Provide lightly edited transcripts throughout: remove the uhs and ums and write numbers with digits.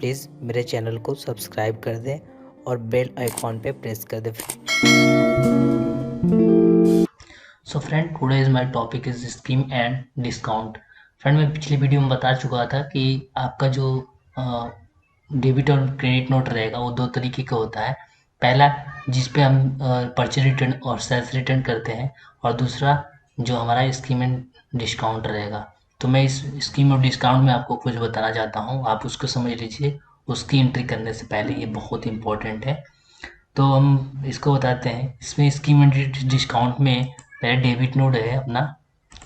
Please मेरे channel को subscribe कर दें और बेल आइकॉन पे प्रेस कर दें। So friend, today is my topic is scheme and discount. Friend, मैं पिछली वीडियो में बता चुका था कि आपका जो डेबिट और क्रेडिट नोट रहेगा वो दो तरीके का होता है। पहला, जिस पे हम परचेज रिटर्न और सेल्स रिटर्न करते हैं, और दूसरा जो हमारा स्कीम एंड डिस्काउंट रहेगा। तो मैं इस स्कीम और डिस्काउंट में आपको कुछ बताना चाहता हूँ, आप उसको समझ लीजिए। उसकी एंट्री करने से पहले ये बहुत इंपॉर्टेंट है, तो हम इसको बताते हैं। इसमें स्कीम एंड डिस्काउंट में पहले डेबिट नोट है अपना,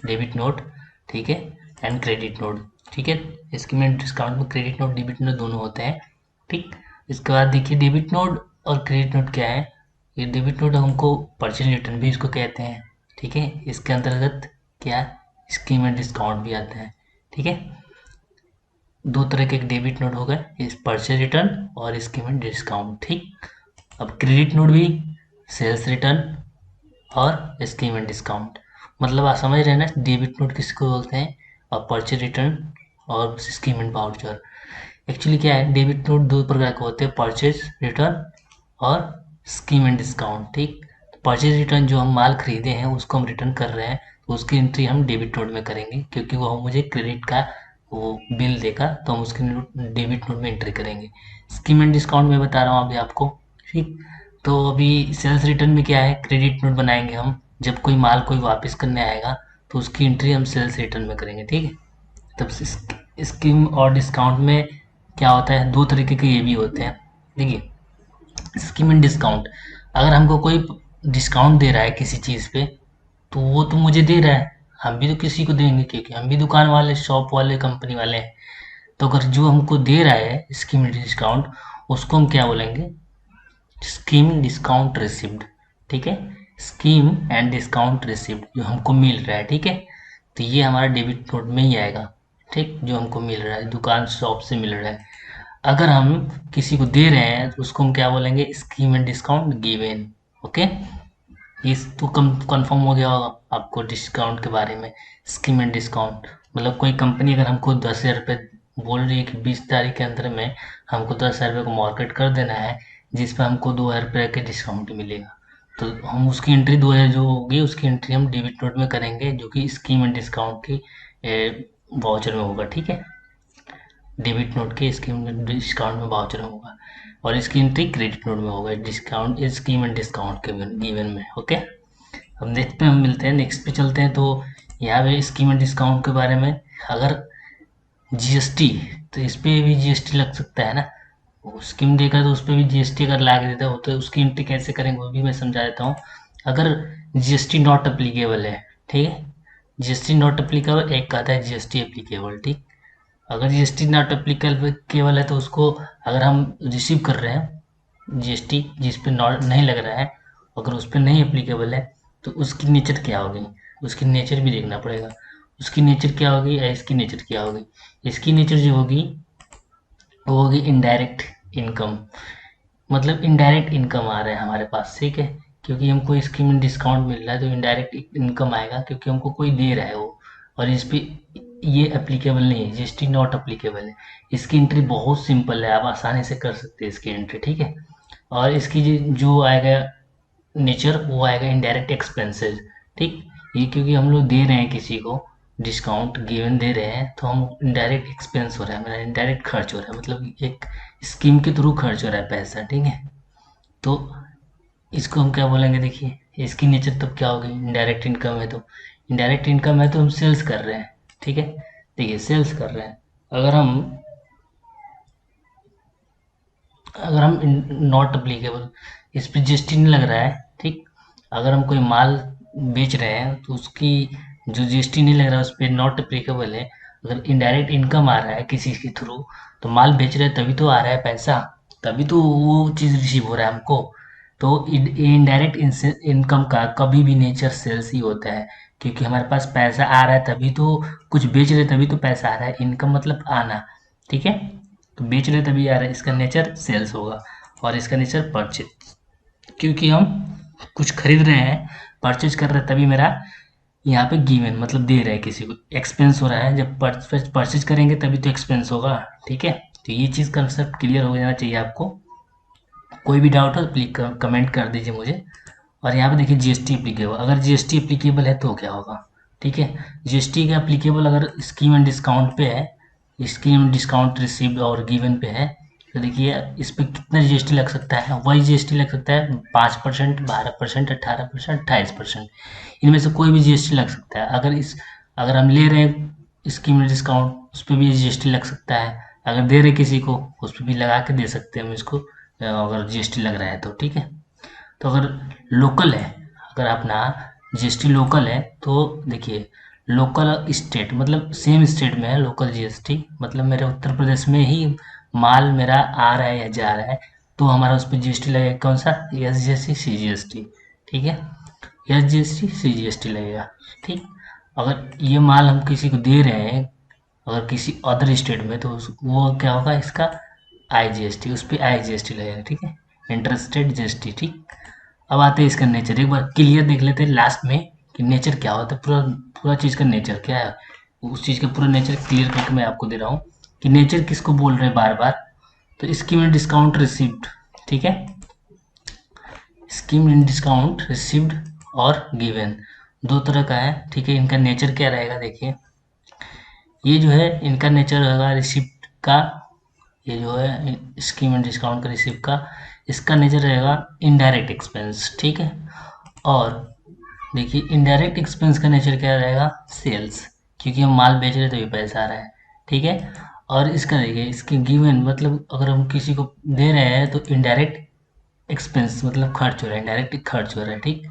डेबिट नोट, ठीक है, एंड क्रेडिट नोट, ठीक है। स्कीम एंड डिस्काउंट में क्रेडिट नोट डेबिट नोट दोनों होते हैं, ठीक। इसके बाद देखिए, डेबिट नोट और क्रेडिट नोट क्या है। ये डेबिट नोट हमको परचेज रिटर्न भी इसको कहते हैं, ठीक है। इसके अंतर्गत क्या स्कीम एंड डिस्काउंट भी आता है, ठीक है। दो तरह के डेबिट नोट हो गए, इस परचेज रिटर्न और स्कीम एंड डिस्काउंट, ठीक। अब क्रेडिट नोट भी सेल्स रिटर्न और स्कीम एंड डिस्काउंट, मतलब आप समझ रहे हैं ना, डेबिट नोट किसको बोलते हैं और परचेज रिटर्न और स्कीम एंड वाउचर। एक्चुअली क्या है, डेबिट नोट दो प्रकार के होते हैं, परचेज रिटर्न और स्कीम एंड डिस्काउंट, ठीक। परचेज रिटर्न जो हम माल खरीदे हैं उसको हम रिटर्न कर रहे हैं, तो उसकी एंट्री हम डेबिट नोट में करेंगे, क्योंकि वो मुझे क्रेडिट का वो बिल देगा, तो हम उसके डेबिट नोट में एंट्री करेंगे। स्कीम एंड डिस्काउंट में बता रहा हूँ अभी आपको, ठीक। तो अभी सेल्स रिटर्न में क्या है, क्रेडिट नोट बनाएंगे हम, जब कोई माल कोई वापस करने आएगा तो उसकी एंट्री हम सेल्स रिटर्न में करेंगे, ठीक है। तब स्कीम और डिस्काउंट में क्या होता है, दो तरीके के ये भी होते हैं। देखिए, स्कीम एंड डिस्काउंट, अगर हमको कोई डिस्काउंट दे रहा है किसी चीज़ पे, तो वो तो मुझे दे रहा है, हम भी तो किसी को देंगे, क्योंकि हम भी दुकान वाले, शॉप वाले, कंपनी वाले हैं। तो अगर जो हमको दे रहा है स्कीम एंड डिस्काउंट, उसको हम क्या बोलेंगे, स्कीम डिस्काउंट रिसिप्ट, ठीक है। स्कीम एंड डिस्काउंट रिसिप्ट जो हमको मिल रहा है, ठीक है। तो ये हमारा डेबिट नोट में ही आएगा, ठीक, जो हमको मिल रहा है दुकान शॉप से मिल रहा है। अगर हम किसी को दे रहे हैं तो उसको हम क्या बोलेंगे, scheme and discount given, okay. ये तो कम कंफर्म हो गया होगा आपको डिस्काउंट के बारे में। स्कीम एंड डिस्काउंट मतलब कोई कंपनी अगर हमको 10,000 रुपये बोल रही है कि 20 तारीख के अंदर में हमको 10,000 रुपये को मार्केट कर देना है, जिस पर हमको 2,000 रुपये के डिस्काउंट मिलेगा, तो हम उसकी एंट्री 2,000 जो होगी उसकी एंट्री हम डेबिट नोट में करेंगे, जो कि स्कीम एंड डिस्काउंट की वाउचर में होगा, ठीक है। डेबिट नोट के स्कीम डिस्काउंट में वाउचर में होगा, और इसकी एंट्री क्रेडिट नोट में होगा, डिस्काउंट स्कीम एंड डिस्काउंट के गिवन में, ओके। हम देखते हैं, हम मिलते हैं, नेक्स्ट पे चलते हैं। तो यहाँ पे स्कीम एंड डिस्काउंट के बारे में, अगर जीएसटी, तो इस पे भी जीएसटी लग सकता है ना, स्कीम देगा तो उस पर भी जीएसटी अगर लगा देता हो तो उसकी एंट्री कैसे करेंगे वो भी मैं समझा देता हूँ। अगर जीएसटी नॉट अप्लीकेबल है, ठीक है, जीएसटी नॉट अप्लीकेबल, एक आता है जीएसटी एप्लीकेबल, ठीक। अगर जीएसटी नॉट अप्लीकेबल है तो उसको, अगर हम रिसीव कर रहे हैं जीएसटी जिस पे नॉट नहीं लग रहा है, अगर उस पर नहीं अप्लीकेबल है, तो उसकी नेचर क्या होगी, उसकी नेचर भी देखना पड़ेगा। उसकी नेचर क्या होगी या इसकी नेचर क्या होगी। इसकी नेचर जो होगी वो होगी इनडायरेक्ट इनकम, मतलब इनडायरेक्ट इनकम आ रहा है हमारे पास, ठीक है। क्योंकि हमको स्कीम में डिस्काउंट मिल रहा है तो इनडायरेक्ट इनकम आएगा, क्योंकि हमको कोई दे रहा है वो, और इस पे ये एप्लीकेबल नहीं है, जीएसटी नॉट एप्लीकेबल है। इसकी एंट्री बहुत सिंपल है, आप आसानी से कर सकते हैं इसकी एंट्री, ठीक है। और इसकी जो आएगा नेचर, वो आएगा इनडायरेक्ट एक्सपेंसेस, ठीक। ये क्योंकि हम लोग दे रहे हैं किसी को डिस्काउंट गिवन दे रहे हैं, तो हम इनडायरेक्ट एक्सपेंस हो रहा है, मेरा इनडायरेक्ट खर्च हो रहा है, मतलब एक स्कीम के थ्रू खर्च हो रहा है पैसा, ठीक है। तो इसको हम क्या बोलेंगे, देखिए इसकी नेचर तब क्या होगी, इनडायरेक्ट इनकम है तो, इनडायरेक्ट इनकम है तो हम सेल्स कर रहे हैं, ठीक है। देखिए सेल्स कर रहे हैं, अगर हम नॉट अप्लीकेबल, इस पे जीएसटी नहीं लग रहा है, ठीक। अगर हम कोई माल बेच रहे हैं तो उसकी जो जीएसटी नहीं लग रहा है उस पर नॉट अप्लीकेबल है। अगर इनडायरेक्ट इनकम आ रहा है किसी के थ्रू, तो माल बेच रहे हैं तभी तो आ रहा है पैसा, तभी तो वो चीज़ रिसीव हो रहा है हमको। तो इनडायरेक्ट इनकम का कभी भी नेचर सेल्स ही होता है, क्योंकि हमारे पास पैसा आ रहा है तभी तो, कुछ बेच रहे तभी तो पैसा आ रहा है, इनकम मतलब आना, ठीक है। तो बेच रहे तभी आ रहा है, इसका नेचर सेल्स होगा, और इसका नेचर परचेज, क्योंकि हम कुछ खरीद रहे हैं, परचेज कर रहे हैं, तभी मेरा यहाँ पे गिवन मतलब दे रहे हैं किसी को, एक्सपेंस हो रहा है, जब परचेज करेंगे तभी तो एक्सपेंस होगा, ठीक है। तो ये चीज़ कंसेप्ट क्लियर हो जाना चाहिए आपको। कोई भी डाउट हो तो प्लीज कमेंट कर दीजिए मुझे। और यहाँ पे देखिए जीएसटी एप्लीकेबल, अगर जीएसटी एप्लीकेबल है तो क्या होगा, ठीक है। जीएसटी का एप्लीकेबल अगर स्कीम एंड डिस्काउंट पे है, स्कीम डिस्काउंट रिसीव्ड और गिवन पे है, तो देखिए इस पे कितना जीएसटी लग सकता है, वही जीएसटी लग सकता है 5%, 12%, 18%, 28%। इनमें से कोई भी जीएसटी लग सकता है। अगर हम ले रहे हैं स्कीम डिस्काउंट, उस पर भी जीएसटी लग सकता है। अगर दे रहे किसी को, उस पर भी लगा के दे सकते हैं हम इसको, अगर जीएसटी लग रहा है तो, ठीक है। तो अगर लोकल है, अगर अपना जीएसटी लोकल है तो देखिए लोकल स्टेट मतलब सेम स्टेट में है लोकल जीएसटी, मतलब मेरे उत्तर प्रदेश में ही माल मेरा आ रहा है या जा रहा है, तो हमारा उस पर जीएसटी लगेगा कौन सा, एस जीएसटी सी जीएसटी, ठीक है। एस जीएसटी सी जीएसटी लगेगा, ठीक। अगर ये माल हम किसी को दे रहे हैं अगर किसी अदर स्टेट में, तो वो क्या होगा, इसका आई जीएसटी, उस पर आई जीएसटी लगेगा, ठीक है। इंटर स्टेट जीएसटी, ठीक। अब आते हैं इसका नेचर, एक बार क्लियर देख लेते हैं लास्ट में कि नेचर क्या होता है, पूरा पूरा चीज़ का नेचर क्या है। उस चीज़ का पूरा नेचर क्लियर करके मैं आपको दे रहा हूँ कि नेचर किसको बोल रहे हैं बार बार। तो स्कीम एंड डिस्काउंट रिसीव्ड, ठीक है, स्कीम एंड डिस्काउंट रिसीव्ड और गिवन दो तरह का है, ठीक है। इनका नेचर क्या रहेगा देखिए, ये जो है इनका नेचर रहेगा रिसिप्ट का, ये जो है स्कीम एंड डिस्काउंट का रिसिप्ट का, इसका नेचर रहेगा इनडायरेक्ट एक्सपेंस, ठीक है। और देखिए इनडायरेक्ट एक्सपेंस का नेचर क्या रहेगा, सेल्स, क्योंकि हम माल बेच रहे हैं तो ये पैसा आ रहा है, ठीक है। और इसका देखिए इसके गिवन मतलब अगर हम किसी को दे रहे हैं तो इनडायरेक्ट एक्सपेंस मतलब खर्च हो रहा है, इनडायरेक्ट खर्च हो रहा है, ठीक।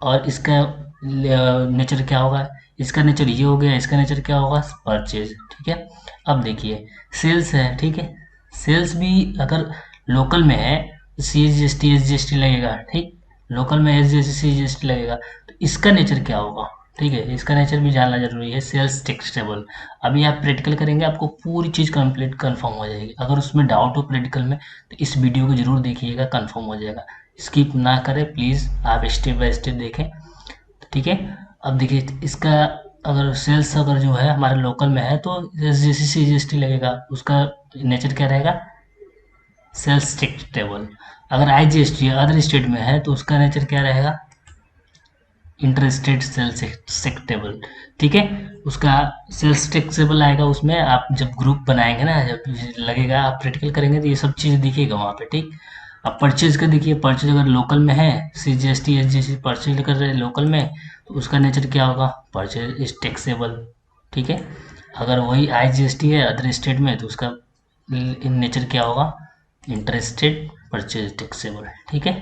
और इसका नेचर क्या होगा, इसका नेचर ये हो गया, इसका नेचर क्या होगा, परचेज, ठीक है। अब देखिए सेल्स है, ठीक है। सेल्स भी अगर लोकल में है C G S T S G S T लगेगा, ठीक। लोकल में S G S T C G S T लगेगा, तो इसका नेचर क्या होगा, ठीक है। इसका नेचर भी जानना जरूरी है, सेल्स टैक्सेबल। अभी आप प्रैक्टिकल करेंगे आपको पूरी चीज़ कंप्लीट कंफर्म हो जाएगी। अगर उसमें डाउट हो प्रैक्टिकल में तो इस वीडियो को जरूर देखिएगा, कंफर्म हो जाएगा। स्किप ना करें प्लीज़, आप स्टेप बाय स्टेप देखें, ठीक है। अब देखिए इसका अगर सेल्स अगर जो है हमारे लोकल में है तो जैसे सी जी एस टी लगेगा, उसका नेचर क्या रहेगा, सेल्स टैक्सेबल। अगर I G S T other state में है तो उसका नेचर क्या रहेगा, इंटर स्टेट सेल्स टैक्सेबल, ठीक है। उसका सेल्स टैक्सेबल आएगा, उसमें आप जब ग्रुप बनाएंगे ना, जब लगेगा आप प्रैक्टिकल करेंगे तो ये सब चीज़ दिखेगा वहाँ पे, ठीक। अब परचेज का देखिए, परचेज अगर लोकल में है C G S T S G S T purchase कर रहे हैं लोकल में, तो उसका नेचर क्या होगा, परचेज इज टैक्सेबल, ठीक है। अगर वही आई जी एस टी है अदर स्टेट में तो उसका नेचर क्या होगा, इंटर स्टेट परचेज टैक्सेबल, ठीक है।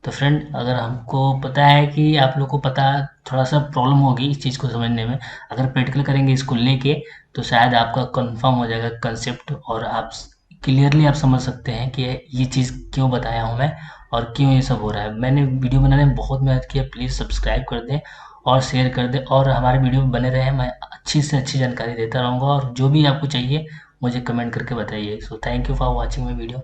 तो फ्रेंड अगर हमको पता है कि आप लोग को पता, थोड़ा सा प्रॉब्लम होगी इस चीज़ को समझने में, अगर प्रैक्टिकल करेंगे इसको लेके तो शायद आपका कंफर्म हो जाएगा कंसेप्ट, और आप क्लियरली आप समझ सकते हैं कि ये चीज़ क्यों बताया हूँ मैं और क्यों ये सब हो रहा है। मैंने वीडियो बनाने में बहुत मेहनत की है, प्लीज़ सब्सक्राइब कर दें और शेयर कर दें और हमारे वीडियो में बने रहें। मैं अच्छी से अच्छी जानकारी देता रहूँगा और जो भी आपको चाहिए मुझे कमेंट करके बताइए। So thank you for watching my video.